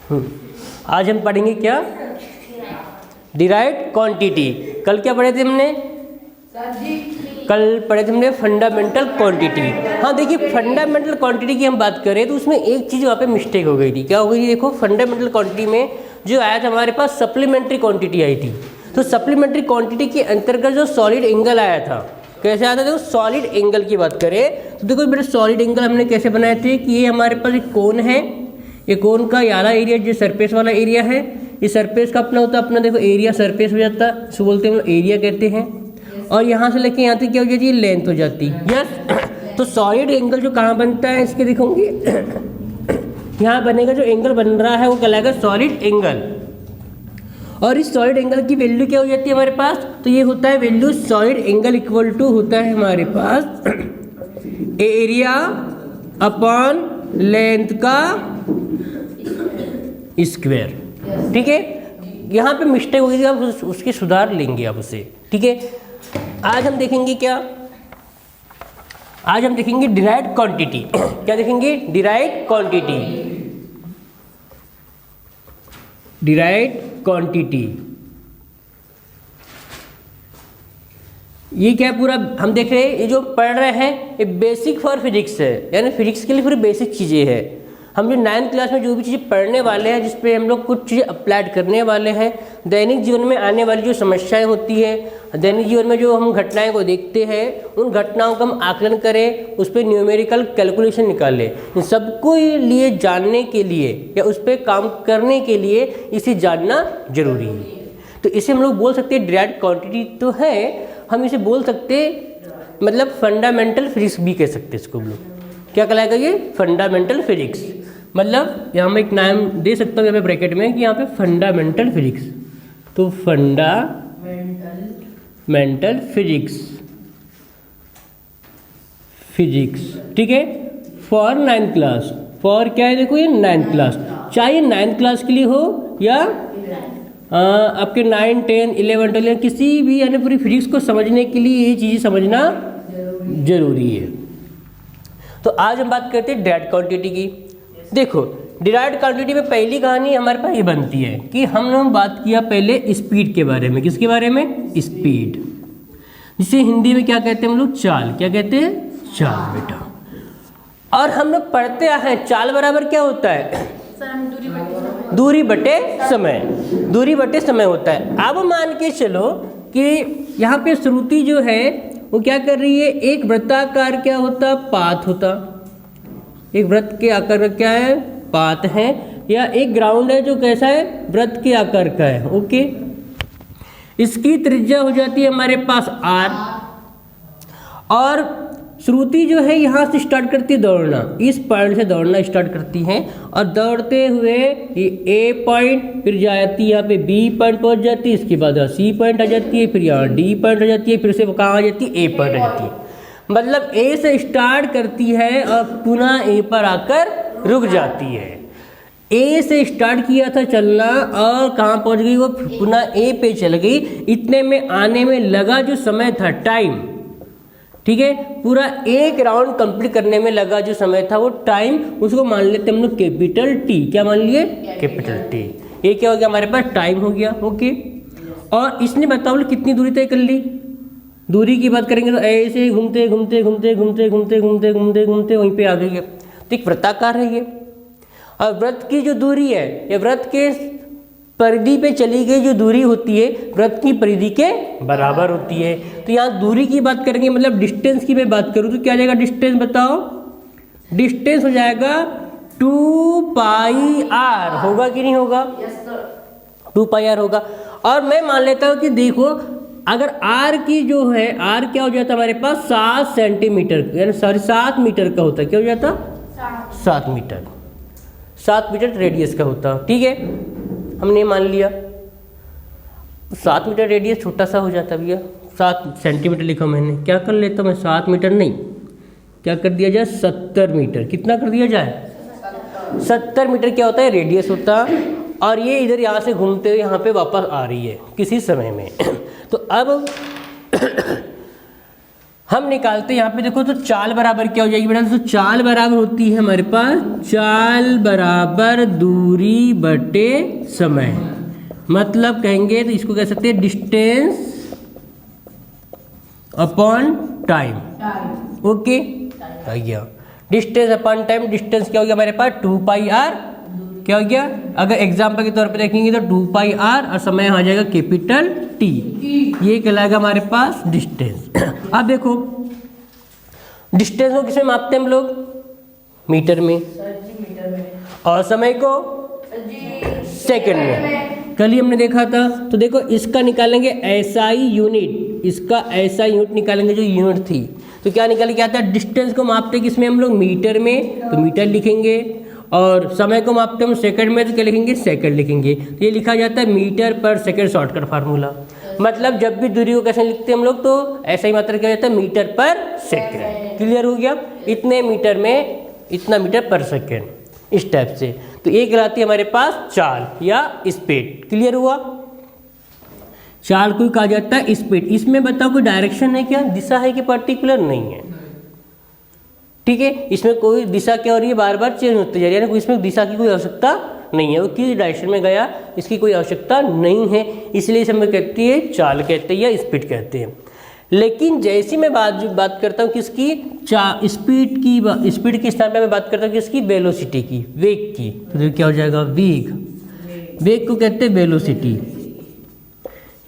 आज हम पढ़ेंगे क्या? Derived quantity. कल क्या पढ़े थे हमने? कल पढ़े थे हमने फंडामेंटल क्वांटिटी। हाँ देखिए, फंडामेंटल क्वांटिटी की हम बात करें तो उसमें एक चीज़ वहाँ पे मिस्टेक हो गई थी। क्या हो गई थी? देखो, फंडामेंटल क्वांटिटी में जो आया था हमारे पास सप्लीमेंट्री क्वांटिटी आई थी। तो सप्लीमेंट्री क्वांटिटी के अंतर्गत जो सॉलिड एंगल आया था, कैसे आया था? देखो, सॉलिड एंगल की बात करें तो देखो बेटा, सॉलिड एंगल हमने कैसे बनाए थे कि ये हमारे पास एक कोन है, ये कोन का वाला एरिया जो सरफेस वाला एरिया है, ये सरफेस का अपना होता है, अपना देखो एरिया सरफेस हो जाता है, इसको बोलते हैं हम एरिया कहते हैं। और यहाँ से लेके यहाँ तक क्या हो जाती है? लेंथ हो जाती है। यस। तो सॉलिड एंगल जो कहाँ बनता है इसके दिखाऊंगी, यहाँ बनेगा, जो एंगल बन रहा है वो कहलाएगा सॉलिड एंगल। और इस सॉलिड एंगल की वैल्यू क्या हो जाती है हमारे पास? तो ये होता है value solid angle equal to होता है हमारे पास एरिया अपॉन लेंथ का स्क्वायर। ठीक है, यहाँ पे मिस्टेक हो गई थी, आप उसकी सुधार लेंगे आप उसे। ठीक है, आज हम देखेंगे क्या? आज हम देखेंगे डिराइव्ड क्वांटिटी। क्या देखेंगे? Derived quantity. डिराइव्ड क्वांटिटी ये क्या है? पूरा हम देख रहे हैं, ये जो पढ़ रहे हैं ये बेसिक फॉर फिजिक्स है, यानी फिजिक्स के लिए पूरी बेसिक चीज़ें हैं। हम जो 9th क्लास में जो भी चीज़ें पढ़ने वाले हैं, जिस पे हम लोग कुछ चीज़ें अप्लाइड करने वाले हैं, दैनिक जीवन में आने वाली जो समस्याएं होती है, दैनिक जीवन में जो हम घटनाएं को देखते हैं, उन घटनाओं का हम आकलन करें, उस पर न्यूमेरिकल कैलकुलेशन निकालें। इन सबको लिए जानने के लिए या उस पर काम करने के लिए इसे जानना जरूरी है। तो इसे हम लोग बोल सकते हैं डिराइव्ड क्वांटिटी तो है, हम इसे बोल सकते मतलब फंडामेंटल फिजिक्स भी कह सकते हैं इसको हम लोग। क्या कहलाएगा ये? Fundamental physics. मतलब यहाँ मैं एक नाम दे सकता हूँ यहाँ पे ब्रैकेट में कि यहाँ पे फंडामेंटल फिजिक्स। तो फंडामेंटल फिजिक्स, ठीक है, फॉर 9th क्लास। फॉर क्या है? देखो ये 9th क्लास, चाहे 9th क्लास के लिए हो या आपके 9, 10, 11, 12 किसी भी, यानी पूरी फिजिक्स को समझने के लिए ये चीज़ें समझना जरूरी है। तो आज हम बात करते हैं डिराइव्ड क्वांटिटी की। देखो, डिराइव्ड क्वांटिटी में पहली कहानी हमारे पास ये बनती है कि हम लोग बात किया पहले स्पीड के बारे में। किसके बारे में? स्पीड, जिसे हिंदी में क्या कहते हैं हम लोग? चाल। क्या कहते हैं? चाल बेटा। और हम लोग पढ़ते हैं चाल बराबर क्या होता है? दूरी बटे समय। दूरी बटे समय होता है। अब मान के चलो कि यहाँ पे श्रुति जो है वो क्या कर रही है? एक वृत्ताकार क्या होता? पाथ होता। एक वृत्त के आकार का क्या है? पाथ है। या एक ग्राउंड है जो कैसा है? वृत्त के आकार का है। ओके, इसकी त्रिज्या हो जाती है हमारे पास r। और श्रुति जो है यहाँ से स्टार्ट करती है दौड़ना, इस पॉइंट से दौड़ना स्टार्ट करती है और दौड़ते हुए ये ए पॉइंट, फिर जाती है यहाँ पे बी पॉइंट पहुँच जाती है, इसके बाद सी पॉइंट आ जाती है, फिर यहाँ डी पॉइंट आ जाती है, फिर से कहाँ आ जाती है? ए पॉइंट आ जाती है। मतलब ए से स्टार्ट करती है और पुनः ए पर आकर रुक जाती है। ए से स्टार्ट किया था चलना और कहाँ पहुँच गई? वो पुनः ए पे चल गई। इतने में आने में लगा जो समय था, टाइम, ठीक है, पूरा एक राउंड कंप्लीट करने में लगा जो समय था वो टाइम, उसको मान लेते हम लोग कैपिटल टी। क्या मान लिए? Capital T. ये क्या हो गया? हमारे पास टाइम हो गया। ओके, और इसने बताओ कितनी दूरी तय कर ली? दूरी की बात करेंगे तो ऐसे घूमते घूमते घूमते घूमते घूमते घूमते घूमते घूमते वहीं पे आ गई है। तो एक वृत्ताकार है ये, और वृत्त की जो दूरी है, ये वृत्त के परिधि पे चली गई जो दूरी होती है वृत्त की परिधि के बराबर होती है। तो यहाँ दूरी की बात करेंगे, मतलब डिस्टेंस की मैं बात करूँ तो क्या आ जाएगा? डिस्टेंस बताओ। डिस्टेंस हो जाएगा 2πr। होगा कि नहीं होगा? 2πr होगा। और मैं मान लेता हूँ कि देखो, अगर r की जो है, r क्या हो जाता है हमारे पास? 7 सेंटीमीटर, यानी 7 मीटर का होता है। क्या हो जाता? 7 मीटर। 7 मीटर रेडियस का होता। ठीक है, हमने मान लिया। 7 मीटर रेडियस छोटा सा हो जाता भैया। 7 सेंटीमीटर लिखा मैंने, क्या कर लेता मैं? 7 मीटर नहीं, क्या कर दिया जाए? 70 मीटर। कितना कर दिया जाए? 70 मीटर क्या होता है? रेडियस होता। और ये इधर यहाँ से घूमते हुए यहाँ पे वापस आ रही है किसी समय में। तो अब हम निकालते हैं यहाँ पे देखो, तो चाल बराबर क्या हो जाएगी बेटा, तो चाल बराबर होती है हमारे पास चाल बराबर दूरी बटे समय, मतलब कहेंगे तो इसको कह सकते हैं डिस्टेंस अपॉन टाइम। ओके, आ गया डिस्टेंस अपॉन टाइम। डिस्टेंस क्या हो गया हमारे पास 2 पाई आर, क्या हो गया, अगर एग्जाम्पल के तौर पे देखेंगे तो 2 पाई आर और समय आ जाएगा कैपिटल टी, ये कहलाएगा हमारे पास डिस्टेंस। अब देखो डिस्टेंस को किसमें मापते हैं हम लोग, मीटर में, और समय को सेकंड में। कल ही हमने देखा था, तो देखो इसका निकालेंगे एसआई यूनिट, इसका एसआई यूनिट निकालेंगे जो यूनिट थी, तो क्या निकाल के आता है, डिस्टेंस को मापते किसमें हम लोग, मीटर में, तो मीटर लिखेंगे, और समय को मापते हम सेकंड में, तो क्या लिखेंगे, सेकंड लिखेंगे। तो ये लिखा जाता है मीटर पर सेकंड शॉर्टकट फार्मूला। मतलब जब भी दूरी को कैसे लिखते हैं हम लोग, तो ऐसा ही मात्रा क्या जाता है, मीटर पर सेकंड। क्लियर हो गया, इतने मीटर में इतना मीटर पर सेकंड, इस टाइप से। तो ये कहलाती है हमारे पास चाल या स्पीड। क्लियर हुआ, चाल को कहा जाता है स्पीड। इसमें बताओ कोई डायरेक्शन है क्या, दिशा है कि पर्टिकुलर, नहीं है, ठीक है। इसमें कोई दिशा क्या हो रही है, बार बार चेंज होती जा रही है, यानी इसमें दिशा की कोई आवश्यकता नहीं है, वो किस डायरेक्शन में गया इसकी कोई आवश्यकता नहीं है, इसलिए इसे हम कहते हैं चाल कहते हैं या स्पीड कहते हैं। लेकिन जैसी मैं बात करता हूँ किसकी, स्पीड के स्थान पे मैं बात करता हूँ किसकी, वेलोसिटी की, वेग की, तो क्या हो जाएगा, वेग। वेग को कहते हैं वेलोसिटी।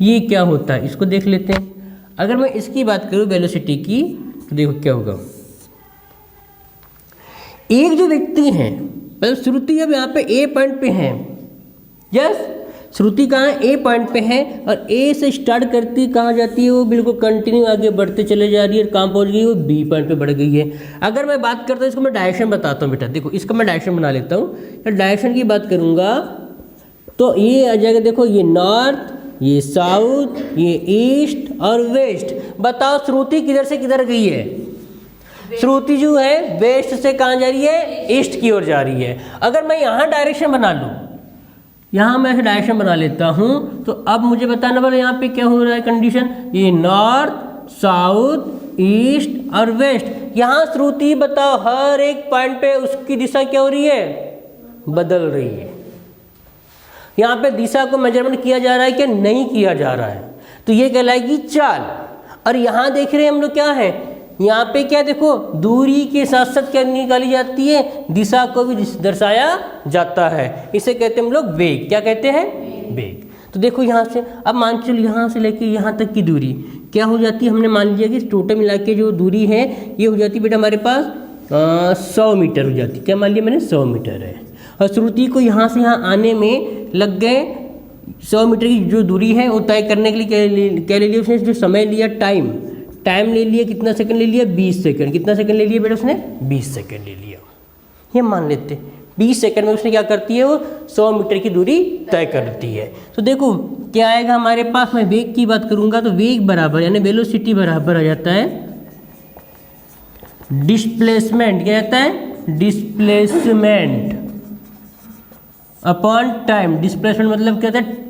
ये क्या होता है इसको देख लेते हैं। अगर मैं इसकी बात करूँ वेलोसिटी की, तो देखो क्या होगा, एक जो व्यक्ति है, मतलब श्रुति अब यहाँ पे ए पॉइंट पे है, यस, श्रुति कहाँ है, ए पॉइंट पे है, और ए से स्टार्ट करती कहाँ जाती है, वो बिल्कुल कंटिन्यू आगे बढ़ते चले जा रही है, कहाँ पहुँच गई, वो बी पॉइंट पे बढ़ गई है। अगर मैं बात करता हूँ, इसको मैं डायरेक्शन बताता हूँ बेटा, देखो इसका मैं डायरेक्शन बना लेता हूँ। डायरेक्शन की बात करूँगा तो ये आ जाएगा, देखो ये नॉर्थ, ये साउथ, ये ईस्ट और वेस्ट। बताओ श्रुति किधर से किधर गई है, श्रुति जो है वेस्ट से कहाँ जा रही है, ईस्ट की ओर जा रही है। अगर मैं यहाँ डायरेक्शन बना लूँ, यहाँ मैं ऐसे डायरेक्शन बना लेता हूँ, तो अब मुझे बताना पड़ेगा यहाँ पे क्या हो रहा है कंडीशन, ये नॉर्थ, साउथ, ईस्ट और वेस्ट। यहाँ श्रुति बताओ हर एक पॉइंट पे उसकी दिशा क्या हो रही है, बदल रही है। यहाँ पे दिशा को मेजरमेंट किया जा रहा है कि नहीं किया जा रहा है, तो ये कहलाएगी चाल। और यहाँ देख रहे हैं हम लोग क्या है, यहाँ पे क्या देखो, दूरी के साथ साथ क्या निकाली जाती है, दिशा को भी दर्शाया जाता है, इसे कहते हैं हम लोग वेग। क्या कहते हैं, वेग। तो देखो यहाँ से, अब मान चलो यहाँ से लेके यहाँ तक की दूरी क्या हो जाती है, हमने मान लिया कि टोटल मिला के जो दूरी है ये हो जाती है बेटा हमारे पास 100 मीटर हो जाती है। क्या मान लिया मैंने, 100 मीटर है। और श्रुति को यहाँ से यहाँ आने में लग गए 100 मीटर की जो दूरी है वो तय करने के लिए क्या ले लिया उसने, जो समय लिया, टाइम ले लिया, कितना सेकंड ले लिया, 20 सेकंड। कितना सेकंड ले लिया बेटा उसने, 20 सेकंड ले लिया। ये मान लेते 20 सेकंड में उसने क्या करती है, वो 100 मीटर की दूरी तय करती है। तो देखो क्या आएगा हमारे पास, मैं वेग की बात करूंगा तो वेग बराबर यानी वेलोसिटी बराबर आ जाता है डिस्प्लेसमेंट। क्या आता है, डिस्प्लेसमेंट अपॉन टाइम। डिस्प्लेसमेंट मतलब क्या होता है,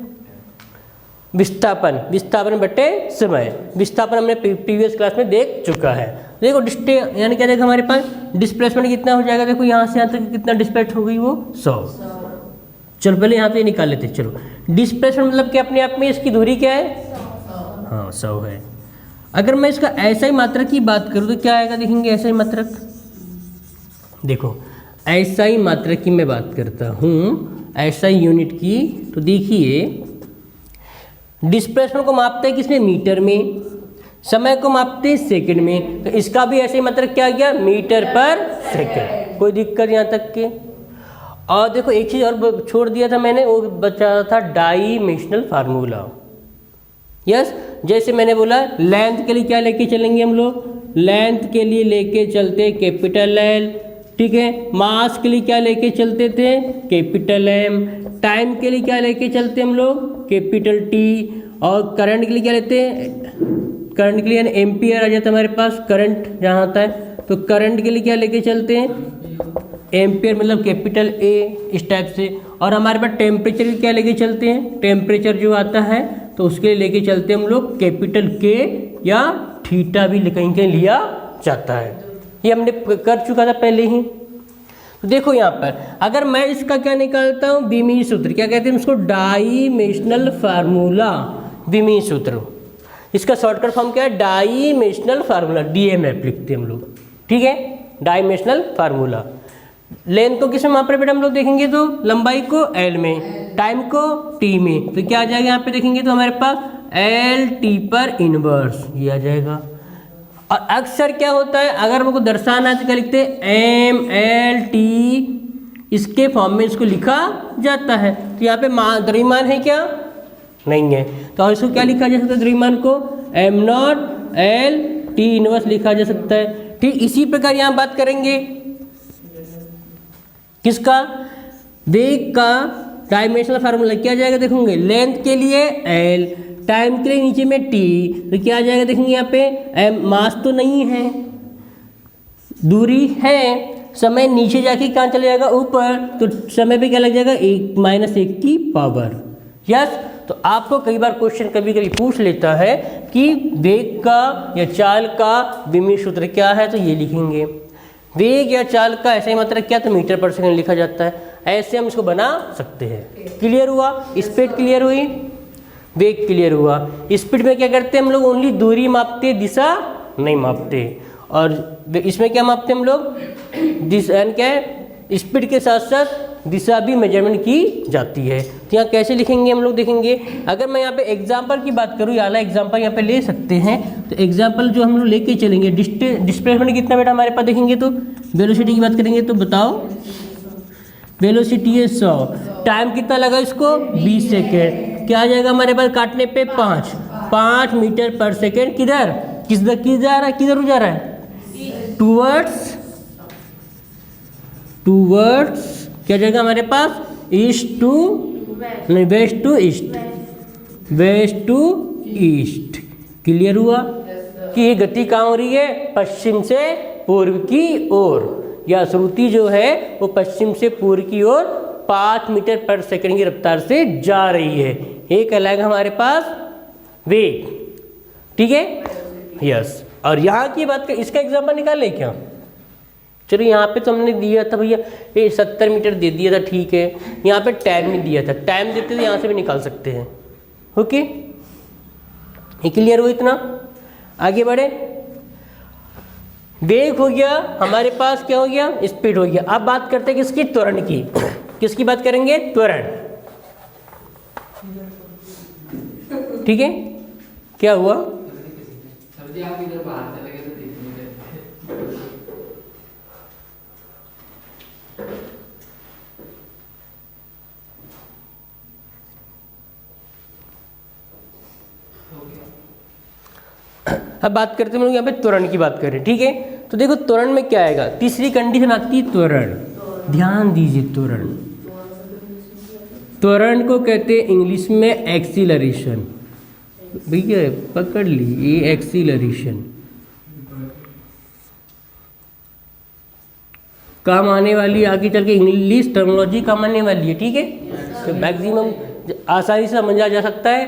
विस्थापन, विस्थापन बटे समय। विस्थापन हमने प्रीवियस क्लास में देख चुका है। देखो यानी क्या देखो हमारे पास डिस्प्लेसमेंट कितना हो जाएगा, देखो यहाँ से यहाँ तक कितना डिस्प्लेस हो गई, वो 100। चलो पहले यहाँ पे निकाल लेते। चलो डिस्प्लेसमेंट मतलब कि अपने आप में इसकी दूरी क्या है, हाँ 100 है। अगर मैं इसका ऐसा ही मात्रक की बात करूँ तो क्या आएगा, देखेंगे ऐसा ही मात्रक। देखो ऐसा ही मात्रक की मैं बात करता हूँ, ऐसा ही यूनिट की, तो देखिए डिस्प्लेसमेंट को मापते हैं किसमें, मीटर में, समय को मापते हैं सेकंड में, तो इसका भी ऐसे ही मतलब क्या गया, मीटर पर सेकंड। कोई दिक्कत यहाँ तक के। और देखो एक चीज़ और छोड़ दिया था मैंने, वो बचा था डायमेंशनल फार्मूला। यस, जैसे मैंने बोला लेंथ के लिए क्या लेके चलेंगे हम लोग, लेंथ के लिए लेके चलते कैपिटल एल, ठीक है। मास के लिए क्या लेके चलते थे, कैपिटल एम। टाइम के लिए क्या लेके चलते हम लोग, कैपिटल टी। और करंट के लिए क्या लेते हैं, करंट के लिए यानी एम्पियर आ जाता है हमारे पास, करंट जहाँ आता है, तो करंट के लिए क्या लेके चलते हैं, एम्पियर मतलब कैपिटल ए, इस टाइप से। और हमारे पास टेम्परेचर के क्या लेके चलते हैं, टेम्परेचर जो आता है तो उसके लिए लेके चलते हैं हम लोग कैपिटल के या थीटा भी कहीं कहीं लिया जाता है। ये हमने कर चुका था पहले ही। तो देखो यहाँ पर अगर मैं इसका क्या निकालता हूँ, विमीय सूत्र, क्या कहते हैं उसको, डाइमेंशनल फार्मूला, विमीय सूत्र। इसका शॉर्टकट फॉर्म क्या है, डाइमेंशनल फार्मूला, DMF लिखते हैं हम लोग, ठीक है, डाइमेंशनल फार्मूला। लेंथ को किस में माप रहे बेटा हम लोग देखेंगे तो, लंबाई को L में, टाइम को T में, तो क्या आ जाएगा यहाँ पे देखेंगे तो हमारे पास LT पर इनवर्स, ये आ जाएगा। और अक्सर क्या होता है, अगर हमको दर्शाना है तो क्या लिखते हैं, MLT, इसके फॉर्म में इसको लिखा जाता है। तो यहाँ पे द्रव्यमान है क्या, नहीं है, तो इसको क्या लिखा जा सकता है, द्रव्यमान को M0 LT इनवर्स लिखा जा सकता है। ठीक इसी प्रकार यहाँ बात करेंगे किसका, वेग का डायमेंशनल फार्मूला क्या जाएगा देखोगे, लेंथ के लिए L, टाइम के लिए नीचे में T, तो क्या आ जाएगा देखेंगे यहाँ पे, मास तो नहीं है, दूरी है, समय नीचे जाके कहाँ चले जाएगा, ऊपर, तो समय पे क्या लग जाएगा, 1 - 1 की पावर। यस, तो आपको कई बार क्वेश्चन कभी कभी पूछ लेता है कि वेग का या चाल का विमीय सूत्र क्या है, तो ये लिखेंगे। वेग या चाल का ऐसे ही मात्रक क्या, तो मीटर पर सेकंड लिखा जाता है, ऐसे हम इसको बना सकते हैं। क्लियर हुआ, स्पीड क्लियर हुई, वेग क्लियर हुआ। स्पीड में क्या करते हैं हम लोग, ओनली दूरी मापते, दिशा नहीं मापते। और इसमें क्या मापते हैं हम लोग, दिशा क्या है, स्पीड के साथ साथ दिशा भी मेजरमेंट की जाती है। तो यहाँ कैसे लिखेंगे हम लोग देखेंगे। अगर मैं यहाँ पे एग्जाम्पल की बात करूँ, याला एग्जाम्पल यहाँ पे ले सकते हैं, तो एग्जाम्पल जो हम लोग लेके चलेंगे, डिस्प्लेसमेंट कितना बेटा हमारे पास देखेंगे तो, वेलोसिटी की बात करेंगे तो बताओ, वेलोसिटी है 100, टाइम कितना लगा इसको 20 सेकेंड, क्या आ जाएगा हमारे पास काटने पे 5 मीटर पर सेकेंड, किधर जा रहा है, टूवर्ड्स क्या जाएगा हमारे पास, वेस्ट टू ईस्ट। क्लियर हुआ कि ये गति कहाँ हो रही है, पश्चिम से पूर्व की ओर, या श्रुति जो है वो पश्चिम से पूर्व की ओर 5 मीटर पर सेकंड की रफ्तार से जा रही है। ये कहलाएगा हमारे पास वेग, ठीक है, यस। और यहाँ की बात कर, इसका एग्जाम्पल निकाले क्या, चलो यहाँ पे तो हमने दिया था भैया, ये 70 मीटर दे दिया था, ठीक है, यहाँ पे टाइम नहीं दिया था, टाइम देते तो यहाँ से भी निकाल सकते हैं। ओके, ये क्लियर हो, इतना आगे बढ़े। वेग हो गया हमारे पास, क्या हो गया, स्पीड हो गया। अब बात करते हैं किसकी, त्वरण की। किसकी बात करेंगे, त्वरण, ठीक है। क्या हुआ, आप इधर बाहर चले गए तो देखने। अब बात करते हैं हम लोग यहाँ पे त्वरण की बात करें, ठीक है। तो देखो त्वरण में क्या आएगा, तीसरी कंडीशन आती है त्वरण। ध्यान दीजिए, त्वरण को कहते हैं इंग्लिश में एक्सीलरेशन। भैया पकड़ ली, ये एक्सीलरेशन काम आने वाली, आगे चल के इंग्लिश टर्मिनोलॉजी काम आने वाली है, ठीक है। तो मैक्सिमम आसानी से समझा जा सकता है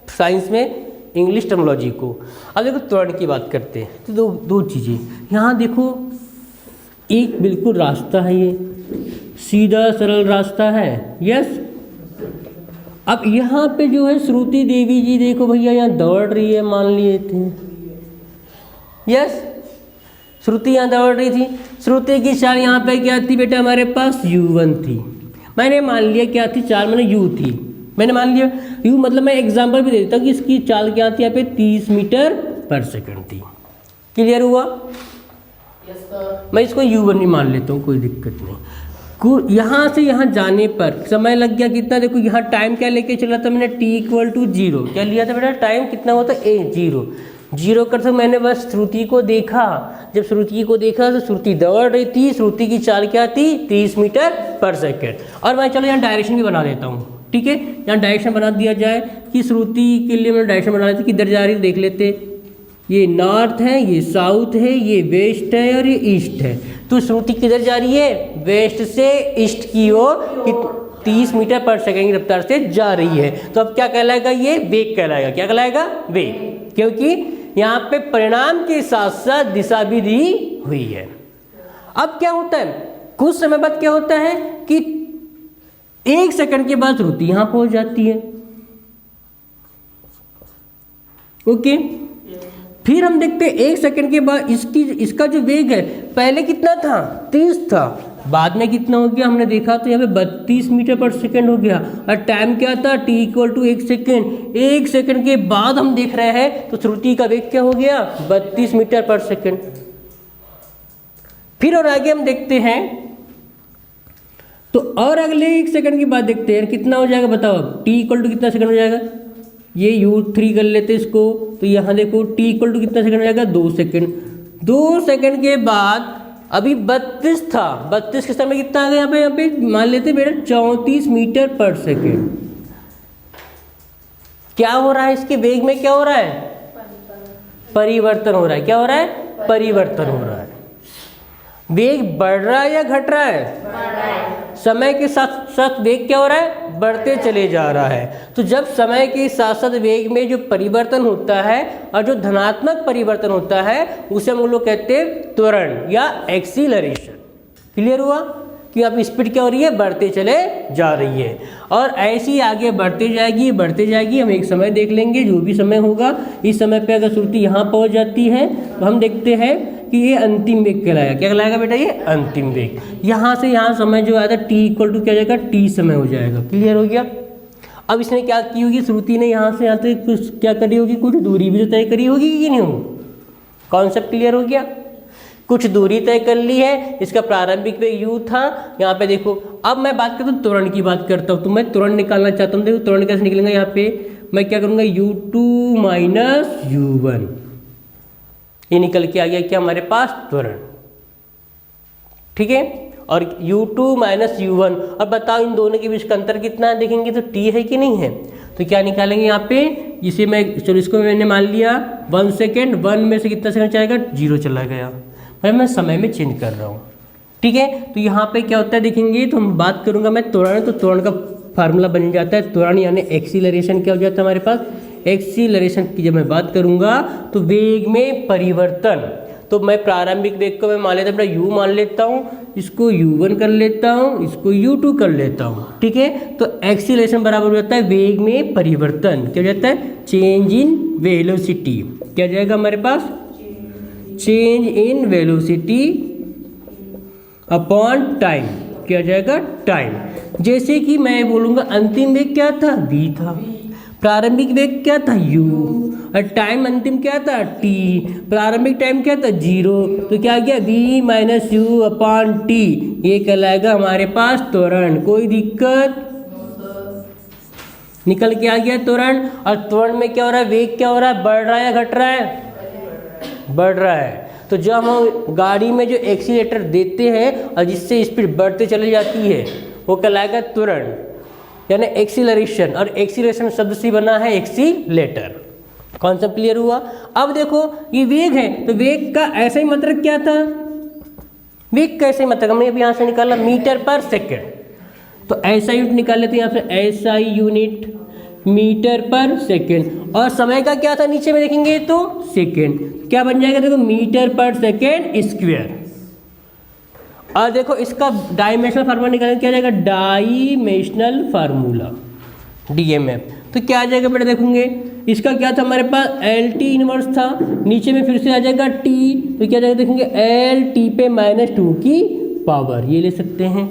साइंस में इंग्लिश टर्मिनोलॉजी को। अब देखो त्वरण की बात करते हैं तो दो चीज़ें यहाँ देखो, एक बिल्कुल रास्ता है, ये सीधा सरल रास्ता है, यस। अब यहाँ पे जो है श्रुति देवी जी देखो भैया यहाँ दौड़ रही है, मान लिए थे, यस, श्रुति यहाँ दौड़ रही थी। श्रुति की चाल यहाँ पे क्या थी बेटा हमारे पास, U1 थी। मैंने मान लिया क्या थी, चाल मैंने U थी, मैंने मान लिया U, मतलब मैं एग्जांपल भी देता हूँ कि इसकी चाल क्या थी, यहाँ पे 30 मीटर पर सेकंड थी। क्लियर हुआ, मैं इसको U1 ही मान लेता हूँ, कोई दिक्कत नहीं। यहाँ से यहाँ जाने पर समय लग गया कितना, देखो यहाँ टाइम क्या लेके चला था मैंने, T = 0। क्या लिया था बेटा, टाइम कितना होता है, 0 कर सकता। मैंने बस श्रुति को देखा, जब श्रुति को देखा तो श्रुति दौड़ रही थी, श्रुति की चाल क्या थी, 30 मीटर पर सेकेंड। और मैं चलो यहाँ डायरेक्शन भी बना देता हूँ, ठीक है। यहाँ डायरेक्शन बना दिया जाए कि श्रुति के लिए मैंने डायरेक्शन बना देती, किधर जा रही है देख लेते। ये नॉर्थ है, ये साउथ है, ये वेस्ट है और ये ईस्ट है। तो श्रुति किधर जा रही है, वेस्ट से ईस्ट की ओर 30 मीटर पर सेकेंड की रफ्तार से जा रही है। तो अब क्या कहलाएगा, ये वेग कहलाएगा। क्या कहलाएगा, वेग, क्योंकि यहाँ पे परिणाम के साथ साथ दिशा भी दी हुई है। अब क्या होता है, कुछ समय बाद क्या होता है कि 1 सेकंड के बाद श्रुति यहां पहुंच जाती है। ओके, फिर हम देखते हैं 1 सेकंड के बाद इसका जो वेग है पहले कितना था, 30 था, बाद में कितना हो गया हमने देखा तो यहाँ पे 32 मीटर पर सेकंड हो गया। और टाइम क्या था, t = 1 सेकंड। 1 सेकंड के बाद हम देख रहे हैं तो श्रुति का वेग क्या हो गया, 32 मीटर पर सेकंड। फिर और आगे हम देखते हैं तो और अगले 1 सेकंड की बात देखते हैं कितना हो जाएगा, बताओ अब t = कितना सेकंड हो जाएगा। ये u3 कर लेते इसको, तो यहाँ देखो t = कितना सेकंड हो जाएगा, 2 सेकंड। 2 सेकंड के बाद अभी 32 था, 32 के समय कितना आ गया यहाँ पे मान लेते बेटा 34 मीटर पर सेकंड। क्या हो रहा है, इसके वेग में क्या हो रहा है, परिवर्तन हो रहा है। क्या हो रहा है, परिवर्तन हो रहा है। वेग बढ़ रहा है या घट रहा है, बढ़ रहा है। समय के साथ साथ वेग क्या हो रहा है, बढ़ते चले जा रहा है। तो जब समय के साथ साथ वेग में जो परिवर्तन होता है और जो धनात्मक परिवर्तन होता है उसे हम लोग कहते हैं त्वरण या एक्सीलरेशन। क्लियर हुआ कि अब स्पीड क्या हो रही है, बढ़ते चले जा रही है और ऐसी आगे बढ़ते जाएगी। हम एक समय देख लेंगे, जो भी समय होगा इस समय पे अगर श्रुति यहाँ पहुँच जाती है तो हम देखते हैं कि ये अंतिम वेग कहलाएगा। क्या कहलाएगा बेटा, ये अंतिम वेग। यहाँ से यहाँ समय जो आया था t = क्या जाएगा, t समय हो जाएगा। क्लियर हो गया। अब इसने क्या की होगी, श्रुति ने यहाँ से यहाँ तक कुछ क्या करी होगी, कुछ दूरी भी तो तय करी होगी कि नहीं हो। कॉन्सेप्ट क्लियर हो गया, कुछ दूरी तय कर ली है। इसका प्रारंभिक वेग u था, यहाँ पे देखो। अब मैं बात करता हूँ त्वरण की बात करता हूँ, तो मैं त्वरण निकालना चाहता हूँ। देखो त्वरण कैसे निकलेगा, यहाँ पे मैं क्या करूँगा, u2 - u1, ये निकल के आ गया क्या हमारे पास, त्वरण। ठीक है, और u2 - u1। और बताओ इन दोनों के बीच का अंतर कितना है, देखेंगे तो t है कि नहीं है। तो क्या निकालेंगे यहाँ पे, इसे मैं चलो इसको मैंने मान लिया 1 सेकेंड। 1 में से कितना सेकंड चलेगा, 0 चला गया। मैं समय में चेंज कर रहा हूँ। ठीक है, तो यहाँ पे क्या होता है देखेंगे तो हम बात करूँगा मैं त्वरण, तो त्वरण का फार्मूला बन जाता है त्वरण यानी एक्सीलरेशन। क्या हो जाता है हमारे पास, एक्सीलरेशन की जब मैं बात करूँगा तो वेग में परिवर्तन। तो मैं प्रारंभिक वेग को मैं मान लेता हूँ अपना u मान लेता हूँ, इसको u1 कर लेता हूँ, इसको u2 कर लेता हूँ। ठीक है, तो एक्सीलरेशन बराबर हो जाता है वेग में परिवर्तन। क्या हो जाता है, चेंज इन वेलोसिटी। क्या जाएगा हमारे पास, change in velocity upon time. क्या जाएगा, टाइम। जैसे कि मैं बोलूँगा अंतिम वेग क्या था, v था, प्रारंभिक वेग क्या था, u, और टाइम अंतिम क्या था, t, प्रारंभिक टाइम क्या था, 0। तो क्या आ गया, v - u अपॉन t। ये कहलाएगा हमारे पास त्वरण। कोई दिक्कत, निकल के आ गया त्वरण। और त्वरण में क्या हो रहा है, वेग क्या हो रहा है, बढ़ रहा है या घट रहा है, बढ़ रहा है। तो जब हम गाड़ी में जो एक्सीलेटर देते हैं और जिससे स्पीड बढ़ते चली जाती है वो कहलाएगा त्वरण यानी एक्सीलरेशन। और एक्सीलरेशन शब्द से बना है एक्सीलेटर। कॉन्सेप्ट क्लियर हुआ। अब देखो ये वेग है, तो वेग का ऐसा ही मतलब क्या था, वेग का ऐसा ही मतलब हमने अभी यहाँ से निकाला मीटर पर सेकेंड, तो ऐसा यूनिट निकाल लेते हैं यहाँ से, ऐसा ही यूनिट मीटर पर सेकेंड। और समय का क्या था नीचे में देखेंगे तो सेकेंड। क्या बन जाएगा देखो, मीटर पर सेकेंड स्क्वायर। और देखो इसका डायमेंशनल फार्मूला निकालेंगे, क्या जाएगा, डायमेंशनल फार्मूला DMF। तो क्या आ जाएगा बेटा, देखेंगे इसका क्या था हमारे पास, LT इनवर्स था, नीचे में फिर से आ जाएगा T, तो क्या जाएगा देखेंगे LT पे -2 की पावर, ये ले सकते हैं।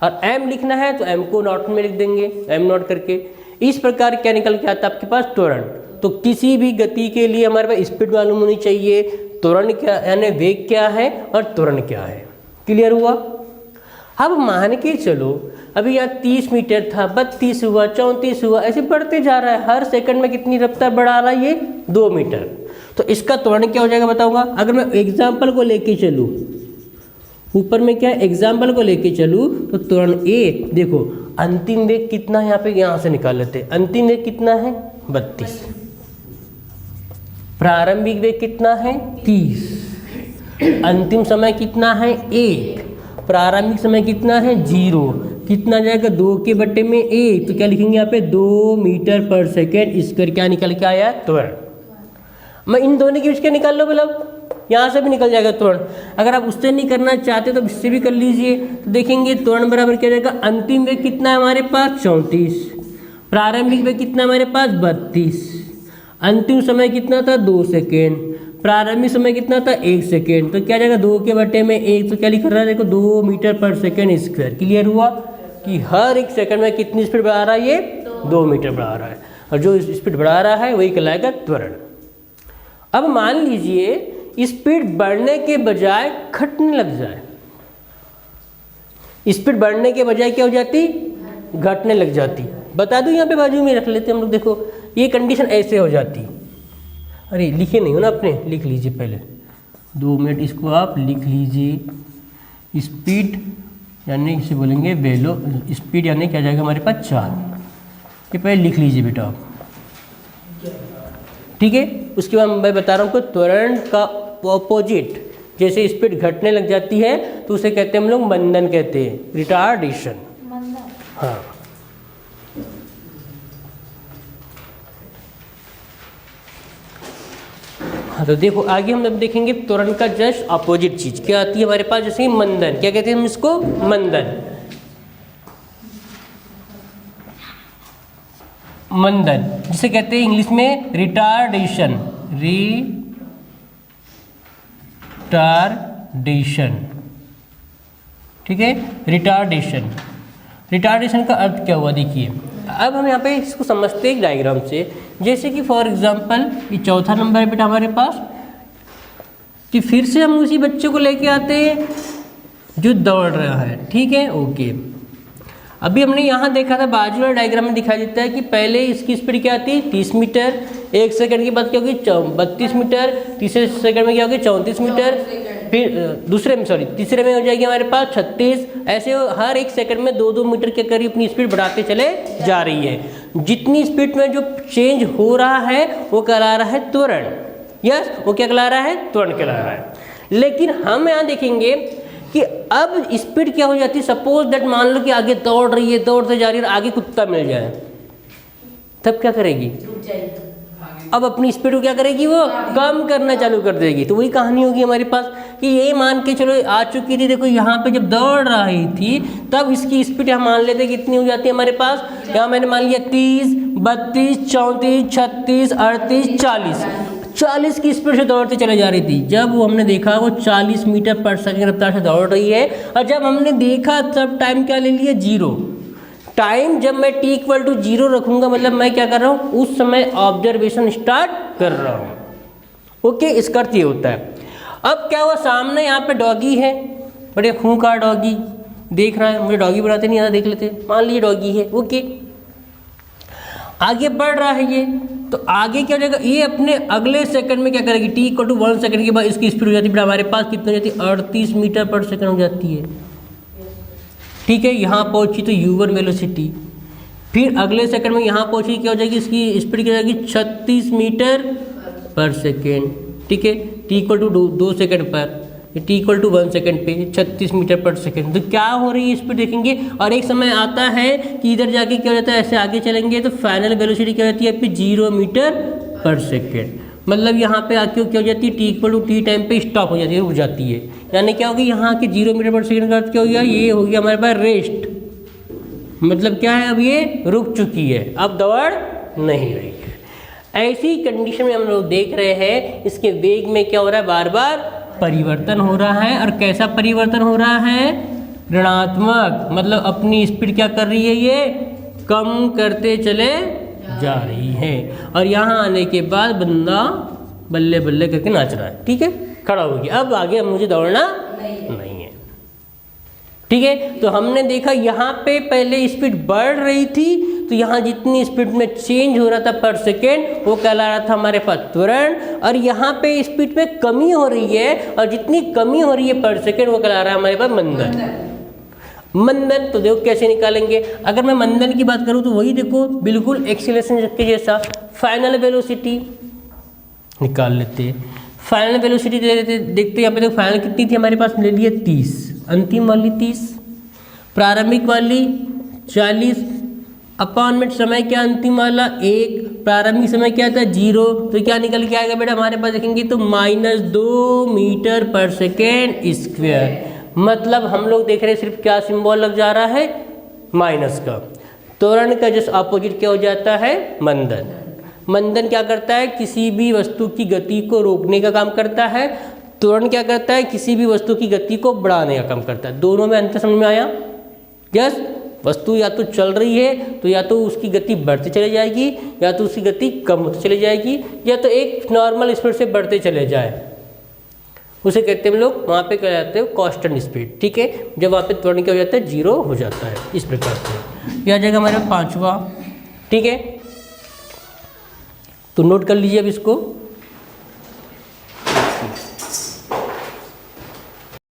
और M लिखना है तो M को नॉट में लिख देंगे, M नॉट करके। इस प्रकार क्या निकल के आता है आपके पास, त्वरण। तो किसी भी गति के लिए हमारे पास स्पीड मालूम होनी चाहिए, त्वरण क्या यानी वेग क्या है और त्वरण क्या है। क्लियर हुआ। अब मान के चलो अभी यहाँ 30 मीटर था, 32 हुआ, 34 हुआ, ऐसे बढ़ते जा रहा है। हर सेकंड में कितनी रफ्तार बढ़ा रहा है, ये 2 मीटर। तो इसका त्वरण क्या हो जाएगा बताऊंगा। अगर मैं एग्जाम्पल को लेके चलूँ, ऊपर में क्या एग्जाम्पल को लेके चलूँ तो त्वरण A देखो, अंतिम वेग कितना है यहाँ पे, यहाँ से निकाल लेते हैं। अंतिम वेग कितना है 32, प्रारंभिक वेग कितना है 30, अंतिम समय कितना है 1, प्रारंभिक समय कितना है 0, कितना जाएगा 2 के बट्टे में 1, तो क्या लिखेंगे यहाँ पे 2 मीटर पर सेकेंड स्क्वायर। क्या निकल के आया, त्वरण। मैं इन दोनों के बीच क्या निकाल लो, मतलब यहाँ से भी निकल जाएगा त्वरण। अगर आप उससे नहीं करना चाहते तो इससे भी कर लीजिए। तो देखेंगे त्वरण बराबर क्या जाएगा, अंतिम वेग कितना है हमारे पास 34, प्रारंभिक वेग कितना हमारे पास 32, अंतिम समय कितना था 2 सेकेंड, प्रारंभिक समय कितना था 1 सेकेंड। तो क्या जाएगा 2 के बटे में 1, तो क्या लिख रहा है देखो 2 मीटर पर सेकेंड स्क्वायर। क्लियर हुआ कि हर एक सेकंड में कितनी स्पीड बढ़ा रहा है, ये 2 मीटर बढ़ा रहा है, और जो स्पीड बढ़ा रहा है वही कहलाएगा त्वरण। अब मान लीजिए स्पीड बढ़ने के बजाय घटने लग जाए, स्पीड बढ़ने के बजाय क्या हो जाती, घटने लग जाती। बता दूं यहाँ पे बाजू में रख लेते हैं हम लोग, देखो ये कंडीशन ऐसे हो जाती। अरे लिखे नहीं हो ना आपने, लिख लीजिए पहले 2 मिनट, इसको आप लिख लीजिए। स्पीड यानी इसे बोलेंगे वेलो, स्पीड यानी क्या जाएगा हमारे पास 4, ये पहले लिख लीजिए बेटा आप, ठीक है। उसके बाद मैं बता रहा हूँ आपको त्वरण का ऑपोजिट, जैसे स्पीड घटने लग जाती है तो उसे कहते हैं हम लोग मंदन कहते हैं, रिटार्डेशन। हाँ हाँ, तो देखो आगे हम जब देखेंगे त्वरण का जस्ट अपोजिट चीज क्या आती है हमारे पास, जैसे मंदन। क्या कहते हैं हम इसको, मंदन। मंदन जिसे कहते हैं इंग्लिश में रिटार्डेशन, रिटार्डेशन, ठीक है, रिटार्डेशन। रिटार्डेशन का अर्थ क्या हुआ देखिए, अब हम यहाँ पे इसको समझते हैं डायग्राम से। जैसे कि फॉर एग्जांपल ये चौथा नंबर है बेटा हमारे पास, कि फिर से हम उसी बच्चे को लेके आते हैं जो दौड़ रहा है, ठीक है, ओके। अभी हमने यहाँ देखा था, बाजू वाले डायग्राम में दिखाई देता है कि पहले इसकी स्पीड क्या आती है 30 मीटर, 1 सेकंड के बाद क्या होगी 32 मीटर, तीसरे सेकंड में क्या होगी 34 मीटर, फिर तीसरे में हो जाएगी हमारे पास 36। ऐसे हर एक सेकंड में 2-2 मीटर के करीब अपनी स्पीड बढ़ाते चले जा रही है। जितनी स्पीड में जो चेंज हो रहा है वो कहला रहा है त्वरण। यस, वो क्या कहला रहा है, त्वरण कहला रहा है। लेकिन हम यहाँ देखेंगे कि अब स्पीड क्या हो जाती है, सपोज दैट मान लो कि आगे दौड़ रही है, दौड़ते जा रही है, आगे कुत्ता मिल जाए, तब क्या करेगी, अब अपनी स्पीड को क्या करेगी, वो कम करना चालू कर देगी। तो वही कहानी होगी हमारे पास कि ये मान के चलो आ चुकी थी, देखो यहाँ पे जब दौड़ रही थी तब इसकी स्पीड हम मान लेते कितनी हो जाती है हमारे पास, यहाँ मैंने मान लिया 30, 32, 34, 36, 38, 40 की स्पीड से दौड़ते चले जा रही थी। जब वो हमने देखा वो 40 मीटर पर सेकंड रफ्तार से दौड़ रही है, और जब हमने देखा तब टाइम क्या ले लिया, 0 टाइम। जब मैं t = 0 रखूंगा मतलब मैं क्या कर रहा हूँ, उस समय ऑब्जर्वेशन स्टार्ट कर रहा हूँ, ओके। इसका अर्थ ये होता है। अब क्या हुआ, सामने यहाँ पे डॉगी है, बड़े खूंखार डॉगी देख रहा है, मुझे डॉगी बनाते नहीं आता, देख लेते, मान लीजिए डॉगी है, ओके। आगे बढ़ रहा है ये, तो आगे क्या हो जाएगा, ये अपने अगले सेकंड में क्या करेगी, t = 1 सेकंड के बाद इसकी स्पीड हो जाती है हमारे पास कितनी हो जाती है, 38 मीटर पर सेकंड हो जाती है, ठीक है। यहाँ पहुंची तो u1 वेलोसिटी, फिर अगले सेकंड में यहाँ पहुंची क्या हो जाएगी, इसकी स्पीड क्या हो जाएगी 36 मीटर पर सेकेंड, ठीक है। t = 2 सेकंड पर, t = 1 सेकंड पे 36 मीटर पर सेकंड। तो क्या हो रही है स्पीड देखेंगे, और एक समय आता है कि इधर जाके क्या हो जाता है, ऐसे आगे चलेंगे तो फाइनल वेलोसिटी क्या होती है आपकी 0 मीटर पर सेकेंड। मतलब यहाँ पे आके क्या हो जाती है, t = t टाइम पे स्टॉप हो जाती है, रुक जाती है। यानी क्या होगी, यहाँ के 0 मीटर पर सेकंड का अर्थ क्या हो गया, ये हो गया हमारे पास रेस्ट, मतलब क्या है, अब ये रुक चुकी है, अब दौड़ नहीं रही है। ऐसी कंडीशन में हम लोग देख रहे हैं इसके वेग में क्या हो रहा है, बार बार परिवर्तन हो रहा है। और कैसा परिवर्तन हो रहा है, ऋणात्मक, मतलब अपनी स्पीड क्या कर रही है, ये कम करते चले जा रही है। और यहाँ आने के बाद बंदा बल्ले बल्ले करके नाच रहा है, ठीक है, खड़ा हो गया, अब आगे मुझे दौड़ना नहीं है, ठीक है। तो हमने देखा यहाँ पे पहले स्पीड बढ़ रही थी, तो यहाँ जितनी स्पीड में चेंज हो रहा था पर सेकेंड वो कहला रहा था हमारे पास त्वरण। और यहाँ पे स्पीड में कमी हो रही है, और जितनी कमी हो रही है पर सेकेंड वो कहला रहा है हमारे पास मंदन। मंदन तो देखो कैसे निकालेंगे, अगर मैं मंदन की बात करूँ तो वही देखो बिल्कुल एक्सीलरेशन के जैसा, फाइनल वेलोसिटी निकाल लेते हैं। फाइनल वेलोसिटी देखते यहाँ पे देखो, फाइनल कितनी थी हमारे पास, ले लिए 30, अंतिम वाली 30, प्रारंभिक वाली 40, अपॉन में समय क्या अंतिम वाला 1, प्रारंभिक समय क्या था 0, तो क्या निकल के आएगा बेटा हमारे पास देखेंगे तो -2 मीटर पर सेकेंड स्क्वायर। मतलब हम लोग देख रहे हैं सिर्फ क्या सिंबल लग जा रहा है, माइनस का। त्वरण का जस्ट अपोजिट क्या हो जाता है, मंदन। मंदन क्या करता है, किसी भी वस्तु की गति को रोकने का काम करता है। त्वरण क्या करता है, किसी भी वस्तु की गति को बढ़ाने का काम करता है। दोनों में अंतर समझ में आया? यस, वस्तु या तो चल रही है तो या तो उसकी गति बढ़ती चली जाएगी या तो उसकी गति कम होती चली जाएगी या तो एक नॉर्मल स्पीड से बढ़ते चले जाए, उसे कहते हैं हम लोग, वहाँ पे क्या जाते हैं कांस्टेंट स्पीड। ठीक है, जब वहाँ पे त्वरण क्या हो जाता है 0 हो जाता है। इस प्रकार से यह आ जाएगा हमारे 5वां। ठीक है, तो नोट कर लीजिए अब इसको।